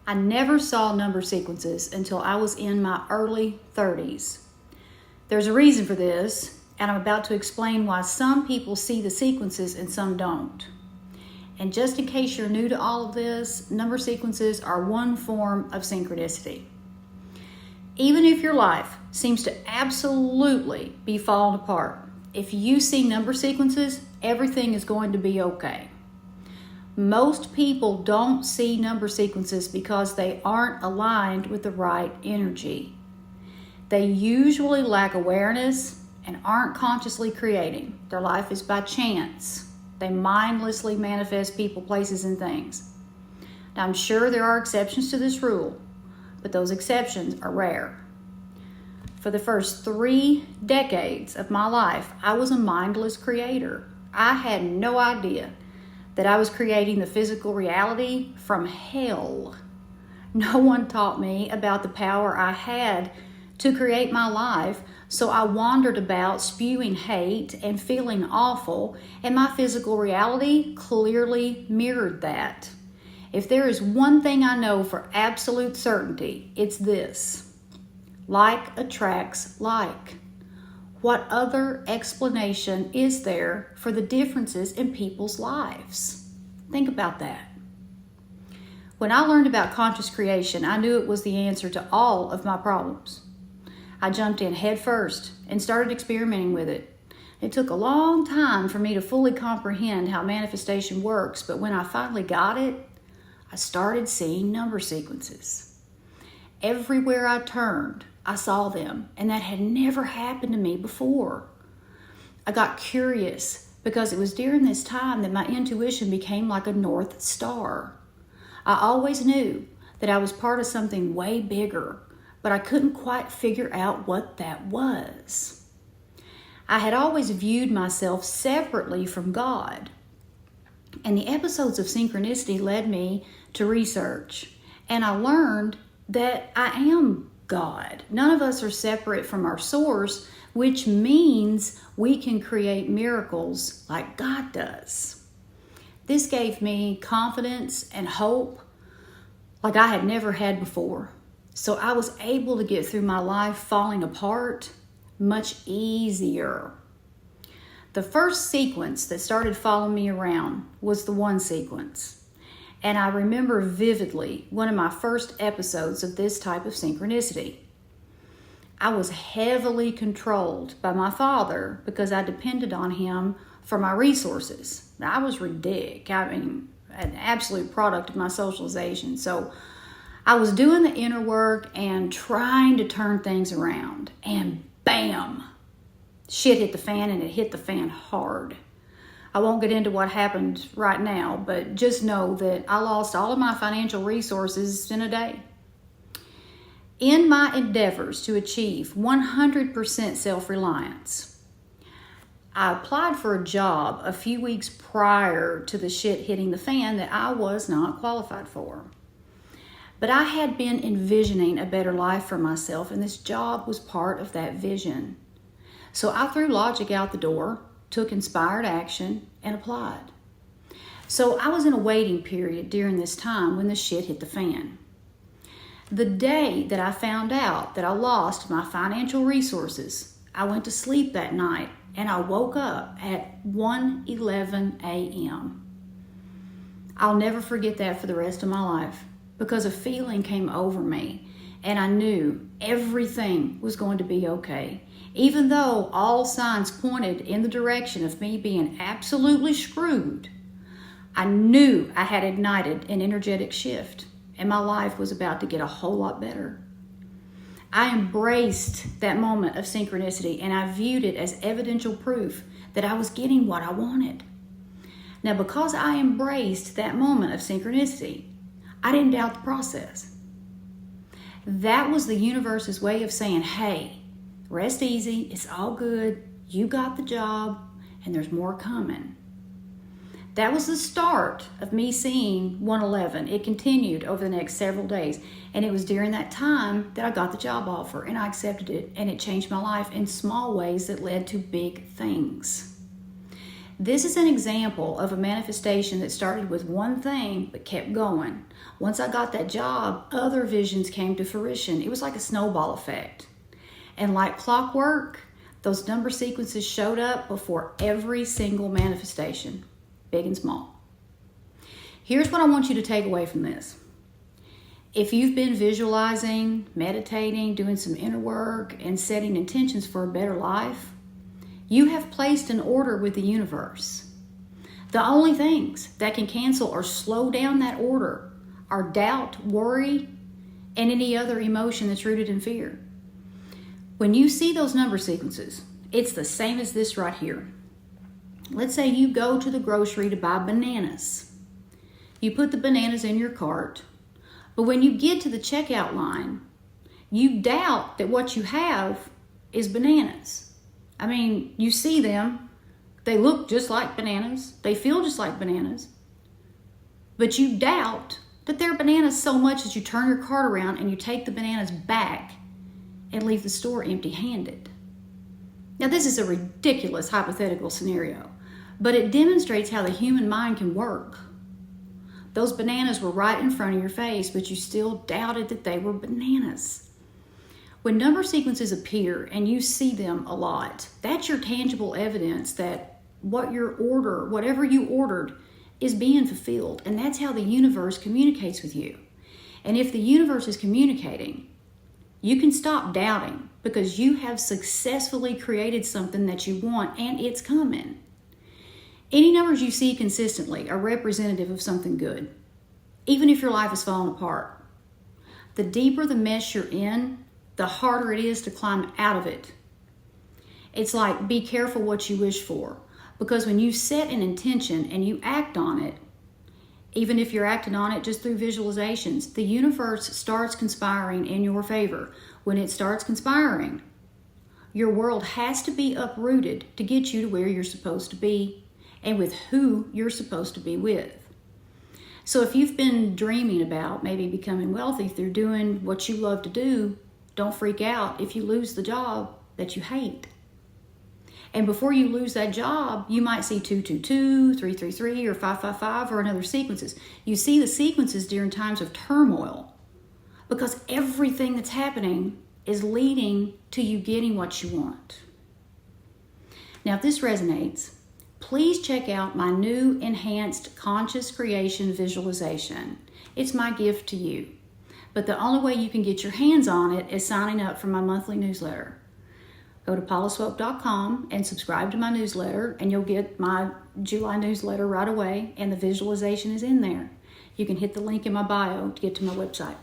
I never saw number sequences until I was in my early 30s. There's a reason for this, and I'm about to explain why some people see the sequences and some don't. And just in case you're new to all of this, number sequences are one form of synchronicity. Even if your life seems to absolutely be falling apart, if you see number sequences, everything is going to be okay. Most people don't see number sequences because they aren't aligned with the right energy. They usually lack awareness and aren't consciously creating. Their life is by chance. They mindlessly manifest people, places, and things. Now, I'm sure there are exceptions to this rule, but those exceptions are rare. For the first 3 decades of my life, I was a mindless creator. I had no idea that I was creating the physical reality from hell. No one taught me about the power I had to create my life, so I wandered about spewing hate and feeling awful, and my physical reality clearly mirrored that. If there is one thing I know for absolute certainty, it's this: like attracts like. What other explanation is there for the differences in people's lives? Think about that. When I learned about conscious creation, I knew it was the answer to all of my problems. I jumped in head first and started experimenting with it. It took a long time for me to fully comprehend how manifestation works, but when I finally got it, I started seeing number sequences. Everywhere I turned, I saw them, and that had never happened to me before. I got curious because it was during this time that my intuition became like a North Star. I always knew that I was part of something way bigger, but I couldn't quite figure out what that was. I had always viewed myself separately from God, and the episodes of synchronicity led me to research, and I learned that I am God. None of us are separate from our source, which means we can create miracles like God does. This gave me confidence and hope like I had never had before. So I was able to get through my life falling apart much easier. The first sequence that started following me around was the 1 sequence. And I remember vividly one of my first episodes of this type of synchronicity. I was heavily controlled by my father because I depended on him for my resources. I was ridiculous. An absolute product of my socialization. So I was doing the inner work and trying to turn things around. And bam! Shit hit the fan, and it hit the fan hard. I won't get into what happened right now, but just know that I lost all of my financial resources in a day. In my endeavors to achieve 100% self-reliance, I applied for a job a few weeks prior to the shit hitting the fan that I was not qualified for. But I had been envisioning a better life for myself, and this job was part of that vision. So I threw logic out the door, took inspired action, and applied. So I was in a waiting period during this time when the shit hit the fan. The day that I found out that I lost my financial resources, I went to sleep that night and I woke up at 1:11 a.m. I'll never forget that for the rest of my life because a feeling came over me and I knew everything was going to be okay. Even though all signs pointed in the direction of me being absolutely screwed, I knew I had ignited an energetic shift and my life was about to get a whole lot better. I embraced that moment of synchronicity and I viewed it as evidential proof that I was getting what I wanted. Now, because I embraced that moment of synchronicity, I didn't doubt the process. That was the universe's way of saying, hey, rest easy, it's all good, you got the job, and there's more coming. That was the start of me seeing 111. It continued over the next several days, and it was during that time that I got the job offer, and I accepted it, and it changed my life in small ways that led to big things. This is an example of a manifestation that started with one thing but kept going. Once I got that job, other visions came to fruition. It was like a snowball effect. And like clockwork, those number sequences showed up before every single manifestation, big and small. Here's what I want you to take away from this. If you've been visualizing, meditating, doing some inner work, and setting intentions for a better life, you have placed an order with the universe. The only things that can cancel or slow down that order are doubt, worry, and any other emotion that's rooted in fear. When you see those number sequences, it's the same as this right here. Let's say you go to the grocery to buy bananas. You put the bananas in your cart, but when you get to the checkout line, you doubt that what you have is bananas. I mean, you see them, they look just like bananas, they feel just like bananas, but you doubt that they're bananas so much that you turn your cart around and you take the bananas back and leave the store empty-handed. Now, this is a ridiculous hypothetical scenario, but it demonstrates how the human mind can work. Those bananas were right in front of your face, but you still doubted that they were bananas. When number sequences appear and you see them a lot, that's your tangible evidence that whatever you ordered, is being fulfilled. And that's how the universe communicates with you. And if the universe is communicating, you can stop doubting because you have successfully created something that you want and it's coming. Any numbers you see consistently are representative of something good, even if your life is falling apart. The deeper the mess you're in, the harder it is to climb out of it. It's like, be careful what you wish for, because when you set an intention and you act on it, even if you're acting on it just through visualizations, the universe starts conspiring in your favor. When it starts conspiring, your world has to be uprooted to get you to where you're supposed to be and with who you're supposed to be with. So if you've been dreaming about maybe becoming wealthy through doing what you love to do, don't freak out if you lose the job that you hate. And before you lose that job, you might see 222, 333, or 555, or another sequences. You see the sequences during times of turmoil because everything that's happening is leading to you getting what you want. Now, if this resonates, please check out my new enhanced conscious creation visualization. It's my gift to you. But the only way you can get your hands on it is signing up for my monthly newsletter. Go to paulaswope.com and subscribe to my newsletter, and you'll get my July newsletter right away, and the visualization is in there. You can hit the link in my bio to get to my website.